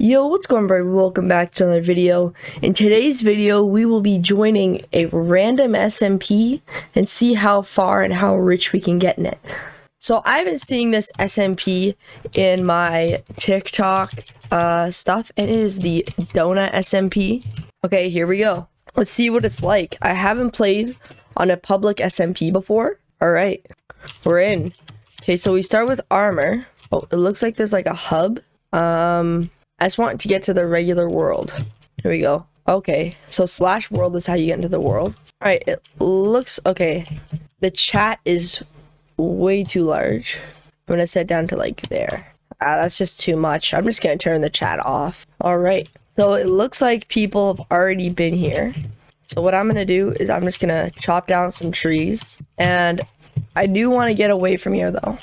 Yo, what's going on, everybody? Welcome back to another video. In today's video, we will be joining a random SMP and see how far and how rich we can get in it. So I've been seeing this SMP in my TikTok stuff, and it is the Donut SMP. Okay, here we go. Let's see what it's like. I haven't played on a public SMP before. All right, we're in. Okay, so we start with armor. Oh, it looks like there's like a hub. I just want to get to the regular world. Here we go. Okay, so slash world is how you get into the world. All right, it looks okay. The chat is way too large. I'm gonna set it down to like there. That's just too much. I'm just gonna turn the chat off. All right, so it looks like people have already been here. So what I'm gonna do is I'm just gonna chop down some trees, and I do want to get away from here though.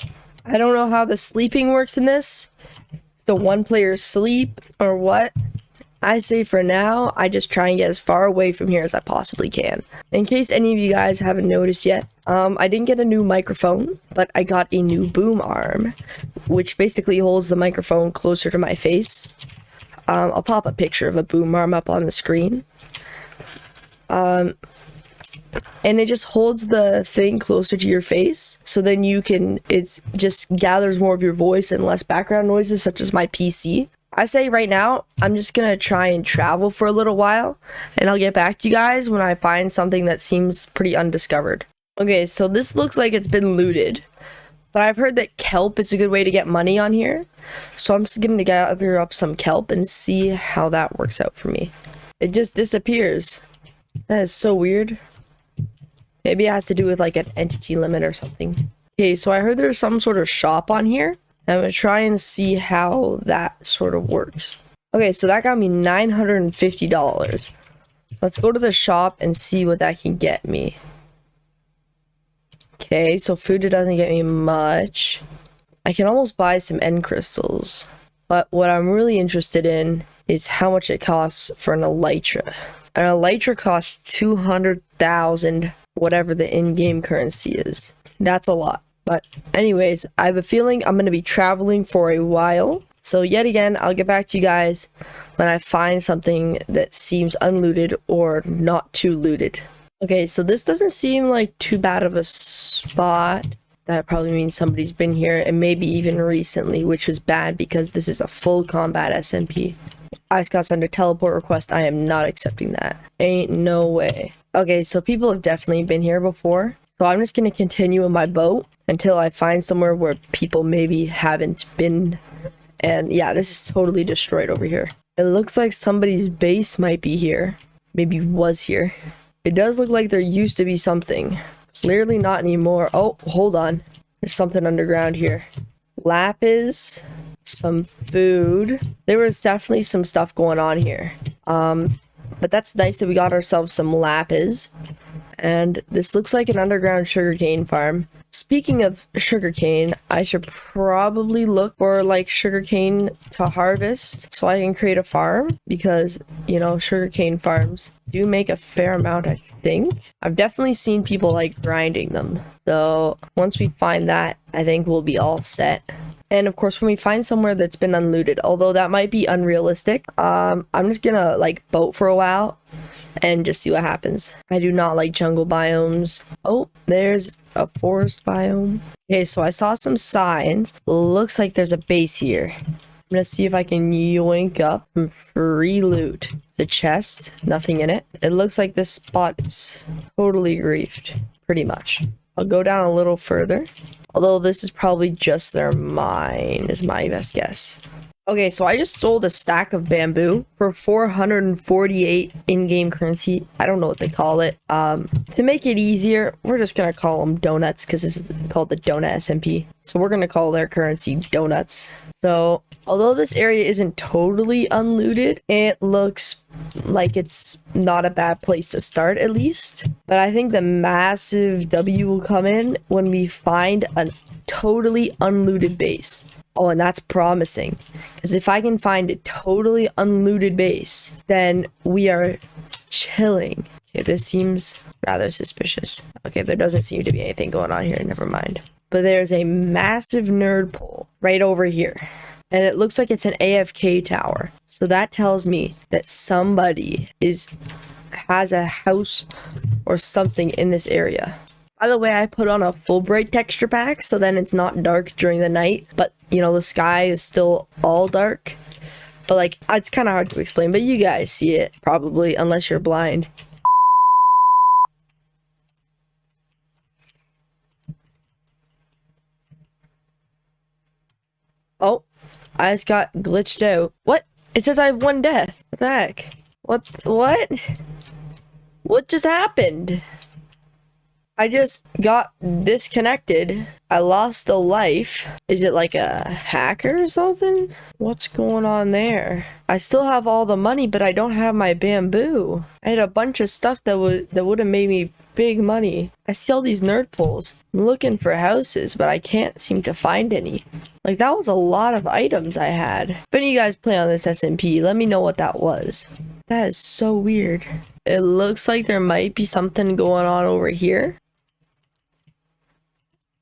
I don't know how the sleeping works in this. The one player sleep or what. I say for now, I just try and get as far away from here as I possibly can. In case any of you guys haven't noticed yet, I didn't get a new microphone, but I got a new boom arm, which basically holds the microphone closer to my face. I'll pop a picture of a boom arm up on the screen. And it just holds the thing closer to your face, so then you can, it just gathers more of your voice and less background noises such as my PC. I say right now, I'm just gonna try and travel for a little while, and I'll get back to you guys when I find something that seems pretty undiscovered. Okay, so this looks like it's been looted, but I've heard that kelp is a good way to get money on here, so I'm just gonna gather up some kelp and see how that works out for me. It just disappears. That is so weird. Maybe it has to do with like an entity limit or something. Okay, so I heard there's some sort of shop on here. I'm gonna try and see how that sort of works. Okay, so that got me $950. Let's go to the shop and see what that can get me. Okay, so food, it doesn't get me much. I can almost buy some end crystals. But what I'm really interested in is how much it costs for an elytra. An elytra costs 200,000. Whatever the in-game currency is. That's a lot. But anyways, I have a feeling I'm going to be traveling for a while. So yet again, I'll get back to you guys when I find something that seems unlooted or not too looted. Okay, so this doesn't seem like too bad of a spot. That probably means somebody's been here, and maybe even recently, which was bad because this is a full combat SMP. I just got under teleport request. I am not accepting that. Ain't no way. Okay, so people have definitely been here before. So I'm just going to continue in my boat until I find somewhere where people maybe haven't been. And yeah, this is totally destroyed over here. It looks like somebody's base might be here. Maybe was here. It does look like there used to be something. Clearly not anymore. Oh, hold on. There's something underground here. Lapis. Some food. There was definitely some stuff going on here. But that's nice that we got ourselves some lapis. And this looks like an underground sugarcane farm. Speaking of sugarcane, I should probably look for like sugarcane to harvest so I can create a farm, because you know, sugarcane farms do make a fair amount, I think. I've definitely seen people like grinding them. So once we find that, I think we'll be all set. And of course, when we find somewhere that's been unlooted, although that might be unrealistic, I'm just gonna like boat for a while and just see what happens. I do not like jungle biomes. Oh, there's a forest biome. Okay, so I saw some signs. Looks like there's a base here. I'm gonna see if I can yoink up some free loot. It's a chest, nothing in it. It looks like this spot is totally griefed, pretty much. I'll go down a little further. Although this is probably just their mine, is my best guess. Okay, so I just sold a stack of bamboo for 448 in-game currency. I don't know what they call it. To make it easier, we're just gonna call them donuts because this is called the Donut SMP. So we're gonna call their currency donuts. So although this area isn't totally unlooted, it looks like it's not a bad place to start, at least. But I think the massive W will come in when we find a totally unlooted base. Oh, and that's promising, because if I can find a totally unlooted base, then we are chilling. Okay, this seems rather suspicious. Okay, there doesn't seem to be anything going on here. Never mind. But there's a massive nerd pole right over here. and it looks like it's an AFK tower. So that tells me that somebody has a house or something in this area. By the way, I put on a full bright texture pack so then it's not dark during the night, but you know, the sky is still all dark. But like, it's kind of hard to explain, but you guys see it probably, unless you're blind. Oh, I just got glitched out. What? It says I have 1 death. What the heck? What? What just happened? I just got disconnected. I lost a life. Is it like a hacker or something? What's going on there? I still have all the money, but I don't have my bamboo. I had a bunch of stuff that would have made me big money. I see all these nerd poles. I'm looking for houses, but I can't seem to find any. Like, that was a lot of items I had. If any of you guys play on this SMP, let me know what that was. That is so weird. It looks like there might be something going on over here.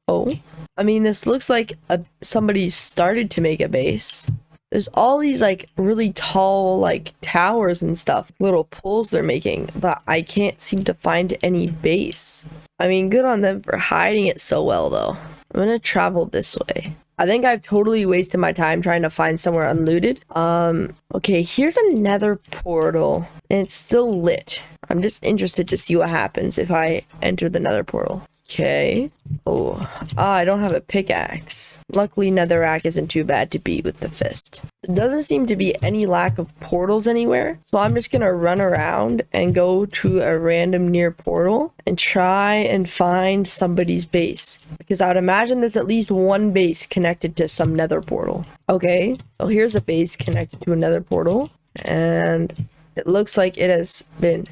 Oh, I mean, this looks like somebody started to make a base. There's all these like really tall like towers and stuff, little poles they're making, but I can't seem to find any base. I mean, good on them for hiding it so well though. I'm gonna travel this way. I think I've totally wasted my time trying to find somewhere unlooted. Okay, here's another portal and it's still lit. I'm just interested to see what happens if I enter the nether portal. Okay. Oh, I don't have a pickaxe. Luckily, netherrack isn't too bad to beat with the fist. There doesn't seem to be any lack of portals anywhere, so I'm just gonna run around and go to a random near portal and try and find somebody's base, because I would imagine there's at least one base connected to some nether portal. Okay, so here's a base connected to another portal, and it looks like it has been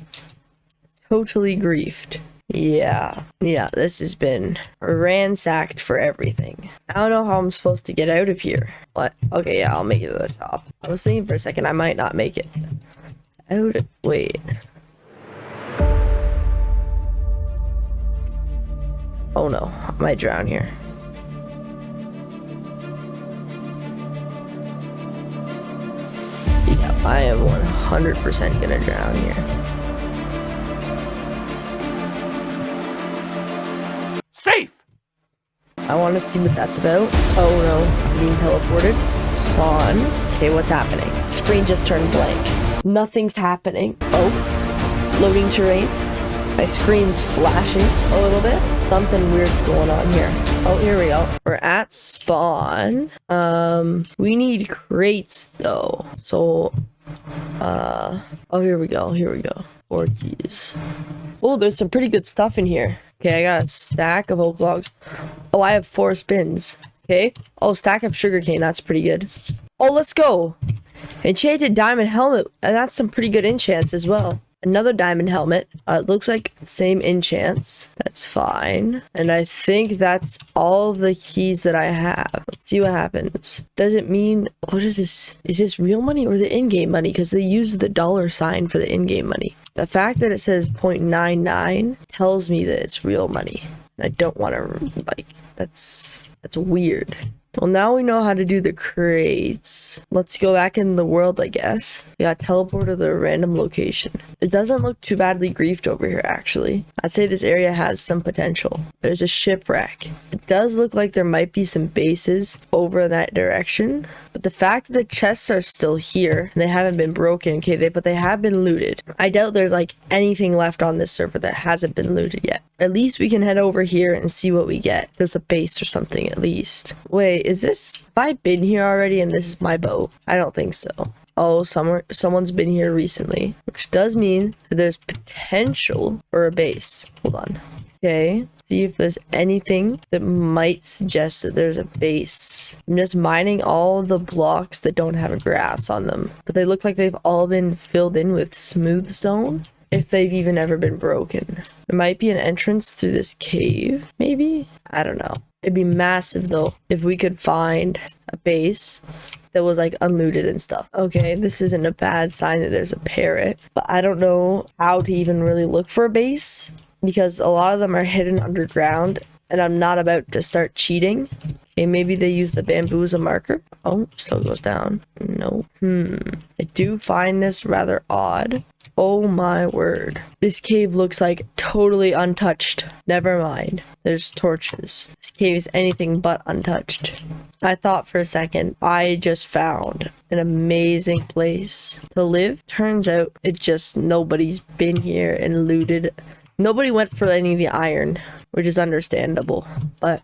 totally griefed. Yeah, this has been ransacked for everything. I don't know how I'm supposed to get out of here. What? Okay, yeah, I'll make it to the top. I was thinking for a second I might not make it. Wait. Oh no, I might drown here. Yeah, I am 100% gonna drown here. Safe! I want to see what that's about. Oh no, I'm being teleported. Spawn. Okay, what's happening? Screen just turned blank. Nothing's happening. Oh, loading terrain. My screen's flashing a little bit. Something weird's going on here. Oh, here we go. We're at spawn. We need crates though. So, oh, here we go. 4 keys. Oh, there's some pretty good stuff in here. Okay, I got a stack of oak logs. Oh, I have 4 spins. Okay. Oh, stack of sugarcane. That's pretty good. Oh, let's go. Enchanted diamond helmet. And that's some pretty good enchants as well. Another diamond helmet. It looks like same enchants. That's fine. And I think that's all of the keys that I have. Let's see what happens. Does it mean... What is this? Is this real money or the in-game money? Because they use the $ for the in-game money. The fact that it says 0.99 tells me that it's real money. I don't want to, like, that's weird. Well, now we know how to do the crates. Let's go back in the world, I guess. We got teleported to the random location. It doesn't look too badly griefed over here, actually. I'd say this area has some potential. There's a shipwreck. It does look like there might be some bases over in that direction. But the fact that the chests are still here, and they haven't been broken, okay, but they have been looted. I doubt there's like anything left on this server that hasn't been looted yet. At least we can head over here and see what we get. There's a base or something at least. Wait, have I been here already and this is my boat? I don't think so. Oh, someone's been here recently, which does mean that there's potential for a base. Hold on. Okay, see if there's anything that might suggest that there's a base. I'm just mining all the blocks that don't have grass on them, but they look like they've all been filled in with smooth stone, if they've even ever been broken. There might be an entrance through this cave, maybe? I don't know. It'd be massive though if we could find a base that was like unlooted and stuff. Okay, this isn't a bad sign that there's a parrot, but I don't know how to even really look for a base, because a lot of them are hidden underground and I'm not about to start cheating. Okay, maybe they use the bamboo as a marker. Oh, still goes down. No. I do find this rather odd. Oh my word. This cave looks like totally untouched. Never mind. There's torches. This cave is anything but untouched. I thought for a second I just found an amazing place to live. Turns out it's just nobody's been here and looted. Nobody went for any of the iron, which is understandable. But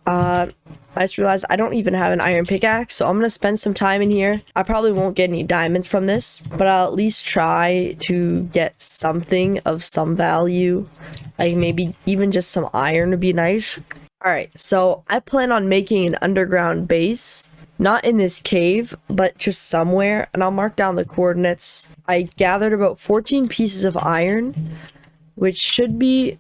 I just realized I don't even have an iron pickaxe, so I'm gonna spend some time in here. I probably won't get any diamonds from this, but I'll at least try to get something of some value. Like maybe even just some iron would be nice. Alright, so I plan on making an underground base. Not in this cave, but just somewhere, and I'll mark down the coordinates. I gathered about 14 pieces of iron, which should be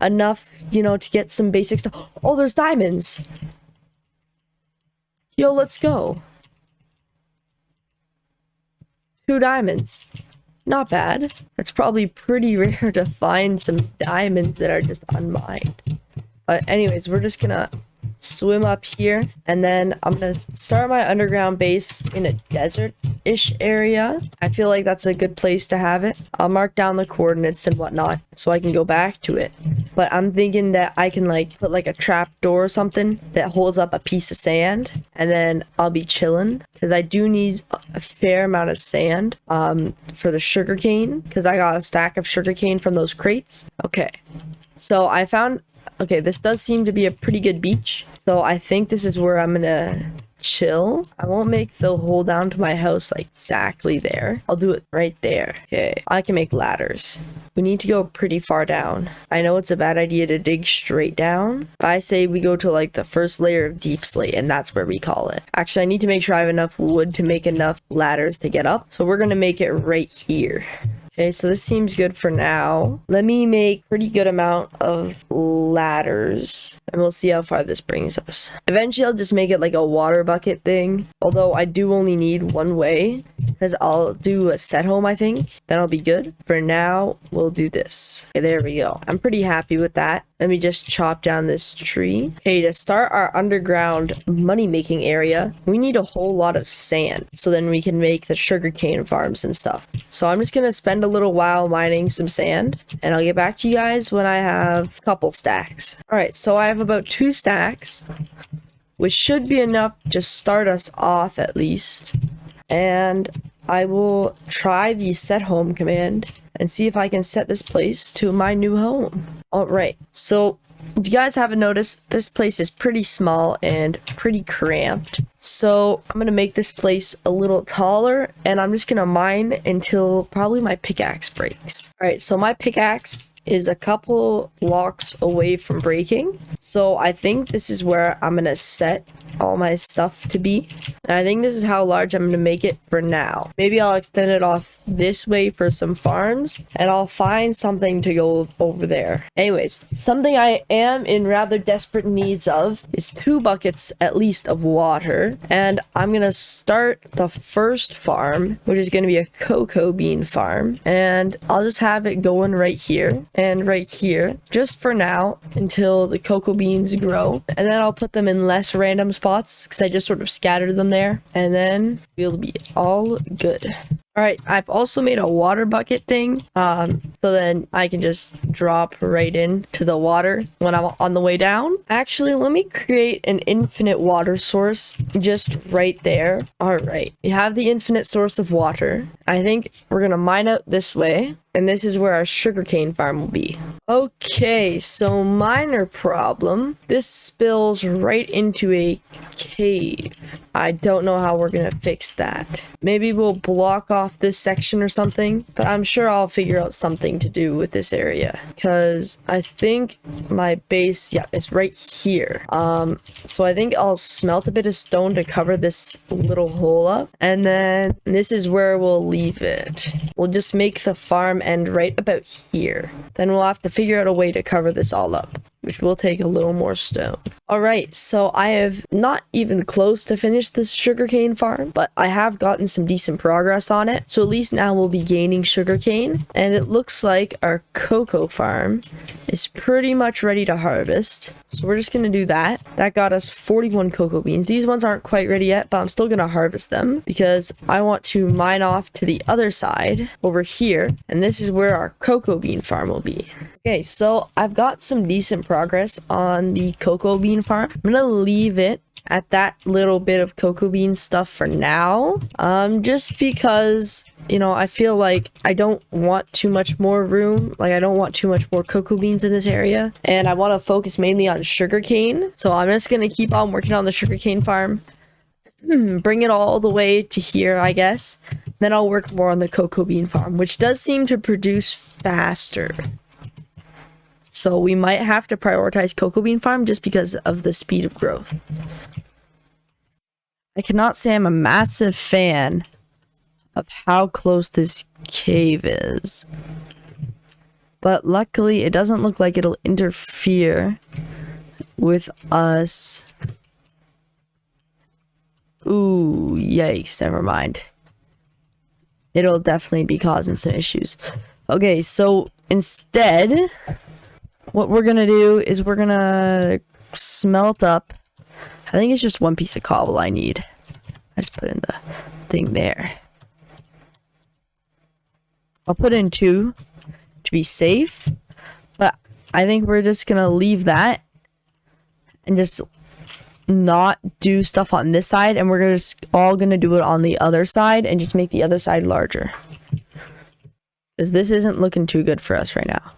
enough, you know, to get some basic stuff. Oh, there's diamonds. Yo, let's go. 2 diamonds. Not bad. It's probably pretty rare to find some diamonds that are just unmined. But anyways, we're just gonna swim up here, and then I'm gonna start my underground base in a desert-ish area. I feel like that's a good place to have it. I'll mark down the coordinates and whatnot so I can go back to it. But I'm thinking that I can like put like a trap door or something that holds up a piece of sand, and then I'll be chilling because I do need a fair amount of sand for the sugarcane, because I got a stack of sugarcane from those crates. Okay, so I found, okay, this does seem to be a pretty good beach. So I think this is where I'm gonna chill. I won't make the hole down to my house like exactly there. I'll do it right there. Okay, I can make ladders. We need to go pretty far down. I know it's a bad idea to dig straight down, but I say we go to like the first layer of deep slate, and that's where we call it. Actually, I need to make sure I have enough wood to make enough ladders to get up. So we're gonna make it right here. Okay, so this seems good for now. Let me make pretty good amount of ladders, and we'll see how far this brings us. Eventually, I'll just make it like a water bucket thing, although I do only need one way, because I'll do a set home, I think. Then I'll be good. For now, we'll do this. Okay, there we go. I'm pretty happy with that. Let me just chop down this tree. Okay, to start our underground money-making area, we need a whole lot of sand, so then we can make the sugarcane farms and stuff. So I'm just gonna spend a little while mining some sand, and I'll get back to you guys when I have a couple stacks. Alright, so I have about 2 stacks, which should be enough to start us off at least. And I will try the set home command and see if I can set this place to my new home. Alright, so if you guys haven't noticed, this place is pretty small and pretty cramped. So I'm gonna make this place a little taller, and I'm just gonna mine until probably my pickaxe breaks. Alright, so my pickaxe is a couple blocks away from breaking. So I think this is where I'm gonna set all my stuff to be. And I think this is how large I'm gonna make it for now. Maybe I'll extend it off this way for some farms, and I'll find something to go over there. Anyways, something I am in rather desperate needs of is 2 buckets at least of water. And I'm gonna start the first farm, which is gonna be a cocoa bean farm. And I'll just have it going right here and right here, just for now, until the cocoa beans grow. And then I'll put them in less random spots, because I just sort of scattered them there. And then we'll be all good. Alright, I've also made a water bucket thing, so then I can just drop right into the water when I'm on the way down. Actually, let me create an infinite water source just right there. Alright, we have the infinite source of water. I think we're gonna mine out this way, and this is where our sugarcane farm will be. Okay, so minor problem. This spills right into a cave. I don't know how we're gonna fix that. Maybe we'll block off this section or something, but I'm sure I'll figure out something to do with this area, because I think my base, yeah, is right here. So I think I'll smelt a bit of stone to cover this little hole up, and then this is where we'll leave it. We'll just make the farm end right about here. Then we'll have to figure out a way to cover this all up. which will take a little more stone. All right, so I have not even close to finish this sugarcane farm, but I have gotten some decent progress on it. So at least now we'll be gaining sugarcane, and it looks like our cocoa farm is pretty much ready to harvest. So we're just gonna do that. That got us 41 cocoa beans. These ones aren't quite ready yet, but I'm still gonna harvest them because I want to mine off to the other side over here, and this is where our cocoa bean farm will be. Okay, so I've got some decent progress on the cocoa bean farm. I'm gonna leave it at that little bit of cocoa bean stuff for now, just because, you know, I feel like I don't want too much more room. Like, I don't want too much more cocoa beans in this area, and I want to focus mainly on sugarcane. So I'm just gonna keep on working on the sugarcane farm, bring it all the way to here, I guess. Then I'll work more on the cocoa bean farm, which does seem to produce faster. So we might have to prioritize cocoa bean farm just because of the speed of growth. I cannot say I'm a massive fan of how close this cave is, but luckily it doesn't look like it'll interfere with us. Ooh, yikes, never mind. It'll definitely be causing some issues. Okay, so instead, what we're gonna do is we're gonna smelt up. I think it's just one piece of cobble I need. I just put in the thing there. I'll put in 2 to be safe, but I think we're just gonna leave that and just not do stuff on this side, and we're just all gonna do it on the other side and just make the other side larger, because this isn't looking too good for us right now.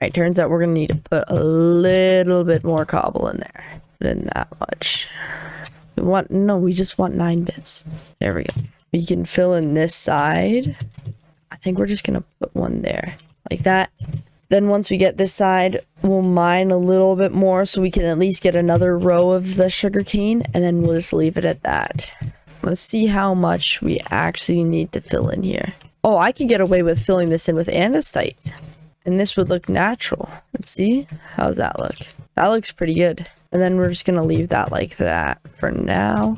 Right, turns out we're gonna need to put a little bit more cobble in there. Than that much. We just want 9 bits. There we go. We can fill in this side. I think we're just gonna put one there, like that. Then once we get this side, we'll mine a little bit more so we can at least get another row of the sugarcane, and then we'll just leave it at that. Let's see how much we actually need to fill in here. Oh, I could get away with filling this in with andesite, and this would look natural. Let's see. How's that look? That looks pretty good. And then we're just gonna leave that like that for now.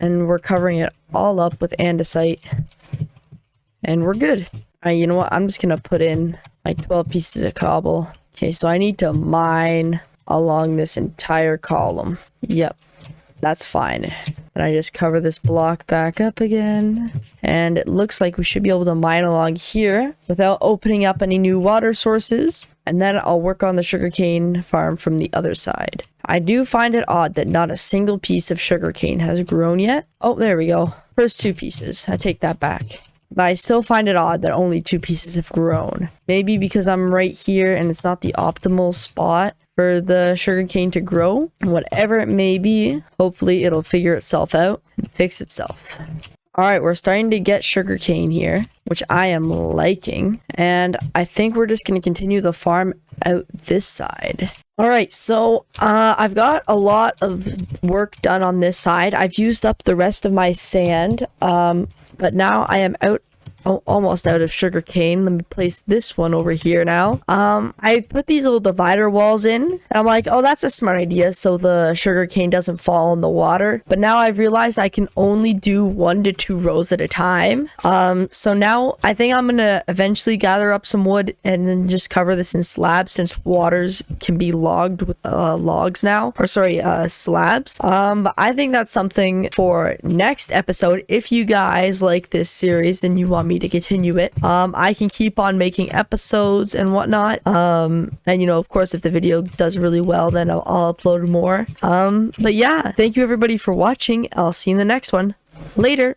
And we're covering it all up with andesite. And we're good. You know what? I'm just gonna put in like 12 pieces of cobble. Okay, so I need to mine along this entire column. Yep, that's fine. And I just cover this block back up again. And it looks like we should be able to mine along here without opening up any new water sources. And then I'll work on the sugarcane farm from the other side. I do find it odd that not a single piece of sugarcane has grown yet. Oh, there we go. First 2 pieces. I take that back. But I still find it odd that only 2 pieces have grown. Maybe because I'm right here and it's not the optimal spot for the sugarcane to grow. Whatever it may be, hopefully it'll figure itself out and fix itself. Alright, we're starting to get sugarcane here, which I am liking. And I think we're just going to continue the farm out this side. Alright, so I've got a lot of work done on this side. I've used up the rest of my sand, but now I am almost out of sugarcane. Let me place this one over here now. I put these little divider walls in, and I'm like, oh, that's a smart idea so the sugarcane doesn't fall in the water. But now I've realized I can only do 1 to 2 rows at a time. So now I think I'm gonna eventually gather up some wood and then just cover this in slabs, since waters can be logged with logs now, or sorry, slabs. But I think that's something for next episode. If you guys like this series and you want me to continue it, I can keep on making episodes and whatnot, and you know, of course, if the video does really well, then I'll upload more. But yeah, thank you everybody for watching. I'll see you in the next one. Later.